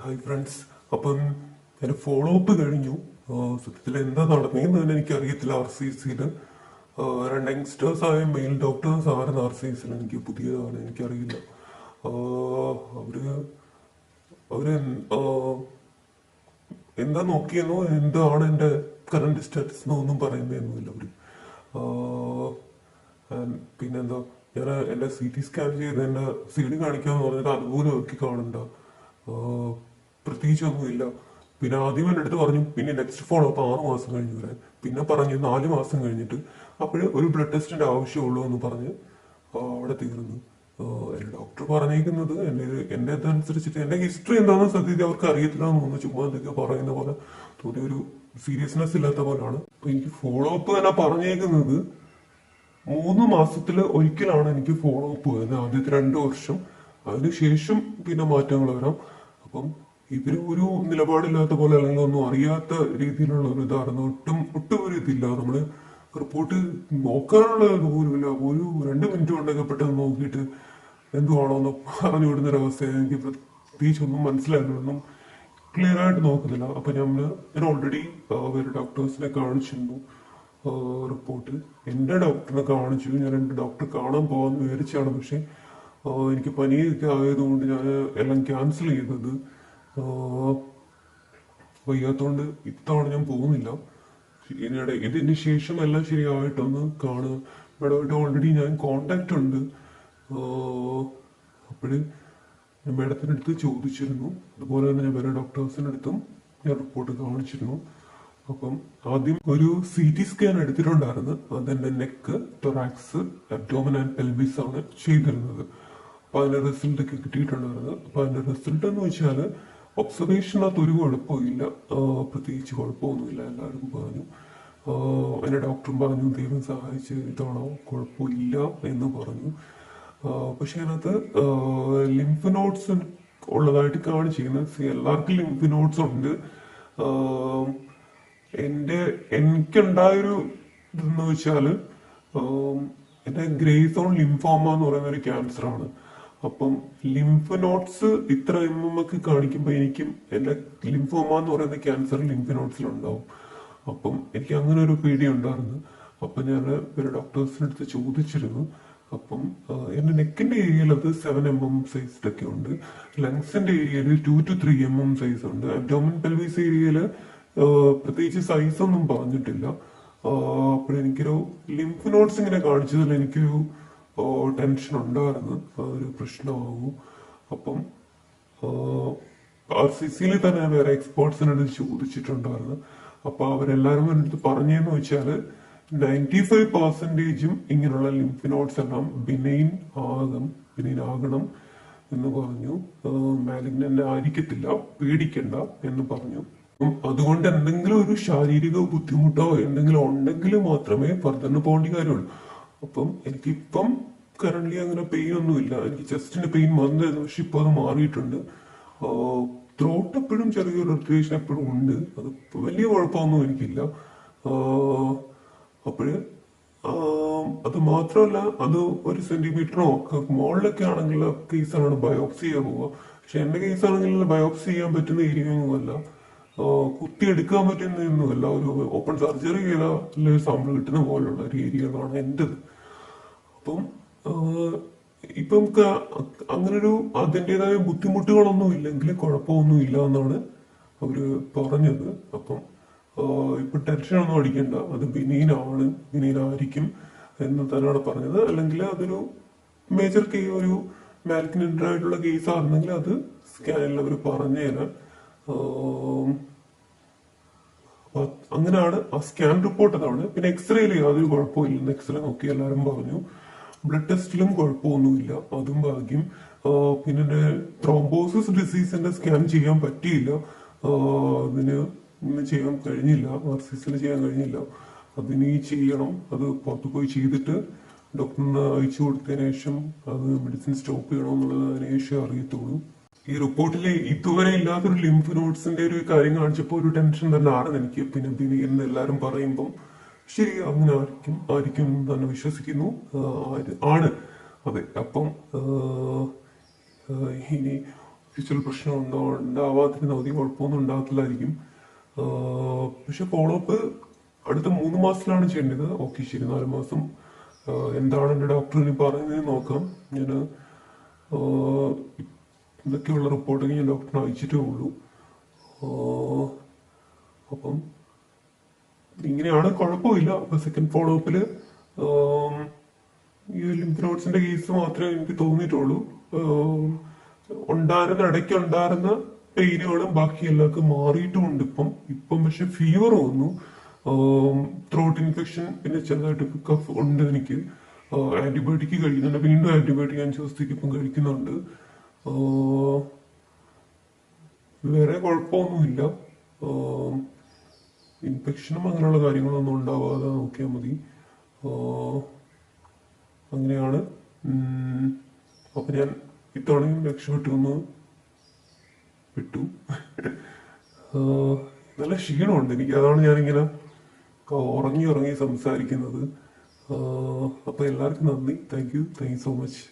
Hi friends. അപ്പം എൻ്റെ follow up കഴിഞ്ഞു. സത്യത്തിൽ എന്താ നടന്നതെന്ന് തന്നെ എനിക്കറിയത്തില്ല. ആർ സി സിയിൽ രണ്ട് യങ്സ്റ്റേഴ്സ് ആയ മെയിൽ ഡോക്ടേഴ്സ് ആയിരുന്നു ആർ സി സിയിൽ. എനിക്ക് പുതിയതാണ്, എനിക്കറിയില്ല. അവര് അവര് എന്താ നോക്കിയെന്നോ എന്താണ് എൻ്റെ കറണ്ട് സ്റ്റാറ്റസ് എന്നോ ഒന്നും പറയുന്നതൊന്നുമില്ല അവര്. പിന്നെന്താ, ഞാൻ എൻ്റെ സി ടി സ്കാൻ ചെയ്ത് എൻ്റെ സി ഡി കാണിക്കാന്ന് പറഞ്ഞിട്ട് അതുപോലെ നോക്കി കാണണ്ട, പ്രത്യേകിച്ചൊന്നുമില്ല. പിന്നെ ആദ്യം എൻ്റെ അടുത്ത് പറഞ്ഞു പിന്നെ നെക്സ്റ്റ് ഫോളോ അപ്പ് 6 മാസം കഴിഞ്ഞ് വരാൻ, പിന്നെ പറഞ്ഞു 4 മാസം കഴിഞ്ഞിട്ട്, അപ്പോഴ് ഒരു ബ്ലഡ് ടെസ്റ്റിന്റെ ആവശ്യമുള്ളൂ എന്ന് പറഞ്ഞ് അവിടെ തീർന്നു. എൻ്റെ ഡോക്ടർ പറഞ്ഞേക്കുന്നത് എൻ്റെ ഇതനുസരിച്ചിട്ട് എൻ്റെ ഹിസ്റ്ററി എന്താണെന്ന് സത്യത്തിൽ അവർക്ക് അറിയത്തില്ല എന്ന് തോന്നുന്നു. ചുമ്മാ എന്തൊക്കെ പറയുന്ന പോലെ തോന്നി, ഒരു സീരിയസ്നെസ് ഇല്ലാത്ത പോലാണ്. അപ്പൊ എനിക്ക് ഫോളോ അപ്പ് തന്നെ പറഞ്ഞേക്കുന്നത് 3 മാസത്തിൽ ഒരിക്കലാണ് എനിക്ക് ഫോളോ അപ്പ് വരുന്നത്, ആദ്യത്തെ 2 വർഷം. അതിനുശേഷം പിന്നെ മാറ്റങ്ങൾ വരാം. അപ്പം ഇവര് ഒരു നിലപാടില്ലാത്ത പോലെ അല്ലെങ്കിൽ ഒന്നും അറിയാത്ത രീതിയിലുള്ള ഒരു ഇതായിരുന്നു. ഒട്ടും ഒരു ഇതില്ല. നമ്മള് റിപ്പോർട്ട് നോക്കാനുള്ള പോലുമില്ല. ഒരു 2 മിനിറ്റ് കൊണ്ടൊക്കെ പെട്ടെന്ന് നോക്കിയിട്ട് എന്തുവാണോന്ന് പറഞ്ഞു വിടുന്ന ഒരവസ്ഥ. എനിക്ക് പ്രത്യേകിച്ച് ഒന്നും മനസ്സിലായിട്ടൊന്നും ക്ലിയർ ആയിട്ട് നോക്കുന്നില്ല. അപ്പൊ ഞാൻ ഓൾറെഡി വേറെ ഡോക്ടേഴ്സിനെ കാണിച്ചിരുന്നു. റിപ്പോർട്ട് എൻ്റെ ഡോക്ടറിനെ കാണിച്ചു. ഞാൻ എൻ്റെ ഡോക്ടറെ കാണാൻ പോകാമെന്ന് വിചാരിച്ചാണ്. പക്ഷെ എനിക്ക് പനിയൊക്കെ ആയതുകൊണ്ട് ഞാൻ എല്ലാം ക്യാൻസൽ ചെയ്തത്. വയ്യാത്തോണ്ട് ഇത്തവണ ഞാൻ പോകുന്നില്ല. ഇതിന് ശേഷം എല്ലാം ശരിയായിട്ടൊന്ന് കാണുക. മേഡമായിട്ട് ഓൾറെഡി ഞാൻ കോണ്ടാക്ട് ഉണ്ട്. അപ്പോഴ് ഞാൻ മേഡത്തിൻ്റെ അടുത്ത് ചോദിച്ചിരുന്നു. അതുപോലെ തന്നെ ഞാൻ വേറെ ഡോക്ടേഴ്സിൻ്റെ അടുത്തും ഞാൻ റിപ്പോർട്ട് കാണിച്ചിരുന്നു. അപ്പം ആദ്യം ഒരു സി ടി സ്കാൻ എടുത്തിട്ടുണ്ടായിരുന്നു. അതെന്റെ നെക്ക്, ടൊറാക്സ്, അബ്ഡോമൻ ആൻഡ് പെൽവിസ് ആണ് ചെയ്തിരുന്നത്. അപ്പൊ അതിന്റെ റിസൾട്ട് ഒക്കെ കിട്ടിയിട്ടുണ്ടായിരുന്നു. അപ്പൊ അതിന്റെ റിസൾട്ട് എന്ന് വെച്ചാൽ ഒബ്സർവേഷനകത്ത് ഒരു കുഴപ്പമില്ല, പ്രത്യേകിച്ച് കുഴപ്പമൊന്നുമില്ല എല്ലാവരും പറഞ്ഞു. എന്റെ ഡോക്ടറും പറഞ്ഞു ദൈവം സഹായിച്ച് ഇത്തവണ കുഴപ്പമില്ല എന്ന് പറഞ്ഞു. പക്ഷെ അതിനകത്ത് ലിംഫ് നോട്ട്സ് ഉള്ളതായിട്ട് കാണിച്ചിരുന്നത്. എല്ലാവർക്കും ലിംഫ് നോട്ട്സ് ഉണ്ട്. എനിക്കുണ്ടായൊരു ഇതെന്ന് വെച്ചാല് എന്റെ ഗ്രേസ് ഓൺ ലിംഫോമ എന്ന് പറയുന്ന ഒരു ക്യാൻസർ ആണ്. അപ്പം ലിംഫ് നോട്ട്സ് ഇത്ര ഒക്കെ കാണിക്കുമ്പോൾ എനിക്കും എന്റെ ലിംഫോമ എന്ന് പറയുന്ന ക്യാൻസർ ലിംഫ് നോട്ട്സിലുണ്ടാവും. അപ്പം എനിക്ക് അങ്ങനെ ഒരു പേടി ഉണ്ടായിരുന്നു. അപ്പൊ ഞാൻ ഒരു ഡോക്ടേഴ്സിന്റെ അടുത്ത് ചോദിച്ചിരുന്നു. അപ്പം എന്റെ നെക്കിന്റെ ഏരിയയിൽ അത് 7 mm സൈസ് ഒക്കെ ഉണ്ട്. ലങ്സിന്റെ ഏരിയയിൽ 2 to 3 mm സൈസ് ഉണ്ട്. അബ്ഡോമൻ പെൽവിസ് ഏരിയയില് പ്രത്യേകിച്ച് സൈസ് ഒന്നും പറഞ്ഞിട്ടില്ല. അപ്പോഴെനിക്കൊരു ലിംഫ് നോട്ട്സ് ഇങ്ങനെ കാണിച്ചതിൽ എനിക്കൊരു ടെൻഷൻ ഉണ്ടായിരുന്നു, ഒരു പ്രശ്നമാകും. അപ്പം ആർ സി സിയിൽ തന്നെ വേറെ എക്സ്പേർട്സിനോട് ചോദിച്ചിട്ടുണ്ടായിരുന്നു. അപ്പൊ അവരെല്ലാരും എൻ്റെ അടുത്ത് പറഞ്ഞതെന്ന് വെച്ചാൽ 95% ഇങ്ങനെയുള്ള ലിംഫ് നോട്ട്സ് എല്ലാം ബിനൈൻ ആകണം എന്ന് പറഞ്ഞു. മാലിഗ്നന്റ് ആയിരിക്കത്തില്ല, പേടിക്കണ്ട എന്ന് പറഞ്ഞു. അതുകൊണ്ട് എന്തെങ്കിലും ഒരു ശാരീരിക ബുദ്ധിമുട്ടോ എന്തെങ്കിലും ഉണ്ടെങ്കിൽ മാത്രമേ ഫർദറിന് പോകേണ്ട കാര്യമുള്ളൂ. അപ്പം എനിക്കിപ്പം കറന്റ് അങ്ങനെ പെയിൻ ഒന്നുമില്ല. എനിക്ക് ചെസ്റ്റിന് പെയിൻ വന്നിരുന്നു, പക്ഷെ ഇപ്പൊ അത് മാറിയിട്ടുണ്ട്. ത്രോട്ട് എപ്പോഴും ചെറിയൊരു ഇറിറ്റേഷൻ എപ്പോഴും ഉണ്ട്. അത് വലിയ കുഴപ്പമൊന്നും എനിക്കില്ല. അപ്പോഴ് അത് മാത്രമല്ല, അത് 1 സെന്റിമീറ്ററോ ഒക്കെ മുകളിലൊക്കെ ആണെങ്കിൽ കേസാണ് ബയോപ്സി ചെയ്യാൻ പോവുക. പക്ഷെ എന്റെ കേസാണെങ്കിൽ ബയോപ്സി ചെയ്യാൻ പറ്റുന്ന ഏരിയയൊന്നുമല്ല, കുത്തിയെടുക്കാൻ പറ്റുന്നൊന്നുമല്ല. ഒരു ഓപ്പൺ സർജറി ചെയ്ത സാമ്പിൾ കിട്ടുന്ന പോലുള്ള ഒരു ഏരിയകളാണ് എന്റേത്. അപ്പം ഇപ്പം അങ്ങനൊരു അതിൻ്റെതായ ബുദ്ധിമുട്ടുകളൊന്നും ഇല്ലെങ്കിൽ കുഴപ്പമൊന്നും ഇല്ല എന്നാണ് അവര് പറഞ്ഞത്. അപ്പം ഇപ്പൊ ടെൻഷനൊന്നും അടിക്കണ്ട, അത് ബിനീനായിരിക്കും എന്ന് തന്നെയാണ് പറഞ്ഞത്. അല്ലെങ്കിൽ അതൊരു മേജർ ഒരു മാലിഗ്നന്റ് ആയിട്ടുള്ള കേസ് ആയിരുന്നെങ്കിൽ അത് സ്കാനിൽ അവർ പറഞ്ഞുതരാൻ. അങ്ങനെയാണ് ആ സ്കാൻ റിപ്പോർട്ട് അതാണ്. പിന്നെ എക്സ്റേയിൽ യാതൊരു കുഴപ്പമില്ലെന്ന് എക്സ്റേ നോക്കി എല്ലാവരും പറഞ്ഞു. ബ്ലഡ് ടെസ്റ്റിലും കുഴപ്പമൊന്നുമില്ല, അതും ഭാഗ്യം. പിന്നെ ത്രോംബോസിസ് ഡിസീസിന്റെ സ്കാൻ ചെയ്യാൻ പറ്റിയില്ല. അതിന് ചെയ്യാൻ കഴിഞ്ഞില്ല, ആർ സി സിയിൽ ചെയ്യാൻ കഴിഞ്ഞില്ല. അതിന് ചെയ്യണം. അത് പുറത്തു പോയി ചെയ്തിട്ട് ഡോക്ടറിന് അയച്ചു കൊടുത്തതിന് ശേഷം അത് മെഡിസിൻ സ്റ്റോപ്പ് ചെയ്യണം എന്നുള്ളത് അതിനുശേഷം അറിയത്തുള്ളൂ. ഈ റിപ്പോർട്ടിലെ ഇതുവരെ ഇല്ലാത്തൊരു ലിംഫ് നോട്ട്സിന്റെ ഒരു കാര്യം കാണിച്ചപ്പോൾ ഒരു ടെൻഷൻ തന്നെ ആണ് എനിക്ക്. പിന്നെ എന്ന് എല്ലാരും പറയുമ്പം ശരി അങ്ങനെ ആയിരിക്കും തന്നെ വിശ്വസിക്കുന്നു. ആണ് അതെ. അപ്പം ഇനി ഫ്യൂച്ചറിൽ പ്രശ്നം ഉണ്ടാവാതിരുന്ന മതി, കുഴപ്പമൊന്നും ഉണ്ടാകത്തില്ലായിരിക്കും. പക്ഷെ ഫോളോ അപ്പ് അടുത്ത 3 മാസത്തിലാണ് ചെയ്യേണ്ടത്. ഓക്കെ ശരി, 4 മാസം എന്താണ് എൻ്റെ ഡോക്ടർ ഇനി പറയുന്നത് നോക്കാം. ഞാൻ ഇതൊക്കെയുള്ള റിപ്പോർട്ടൊക്കെ ഞാൻ ഡോക്ടറിനെ അയച്ചിട്ടേ ഉള്ളൂ. അപ്പം ഇങ്ങനെയാണ്, കുഴപ്പമില്ല. അപ്പൊ സെക്കൻഡ് ഫോളോ അപ്പില് ഈ ലിംഫ് നോട്ട്സിന്റെ കേസ് മാത്രമേ എനിക്ക് തോന്നിയിട്ടുള്ളൂ. ഇടയ്ക്ക് ഉണ്ടായിരുന്ന പെയിനുകളും ബാക്കി എല്ലാവർക്കും മാറിയിട്ടുമുണ്ട് ഇപ്പം പക്ഷെ ഫീവർ വന്നു, ത്രോട്ട് ഇൻഫെക്ഷൻ, പിന്നെ ചെറുതായിട്ട് കഫ് ഉണ്ട് എനിക്ക്. ആന്റിബയോട്ടിക് കഴിക്കുന്നുണ്ട്, വീണ്ടും ആന്റിബയോട്ടിക് 5 ദിവസത്തേക്ക് ഇപ്പം കഴിക്കുന്നുണ്ട്. വേറെ കുഴപ്പമൊന്നുമില്ല. ഇൻഫെക്ഷനും അങ്ങനെയുള്ള കാര്യങ്ങളൊന്നും ഉണ്ടാവാതെ നോക്കിയാൽ മതി. അങ്ങനെയാണ്. അപ്പൊ ഞാൻ ഇത്തവണയും രക്ഷപ്പെട്ടു വിട്ടു. നല്ല ക്ഷീണമുണ്ട് എനിക്ക്, അതാണ് ഞാനിങ്ങനെ ഉറങ്ങി സംസാരിക്കുന്നത്. അപ്പൊ എല്ലാവർക്കും നന്ദി. Thank you so much.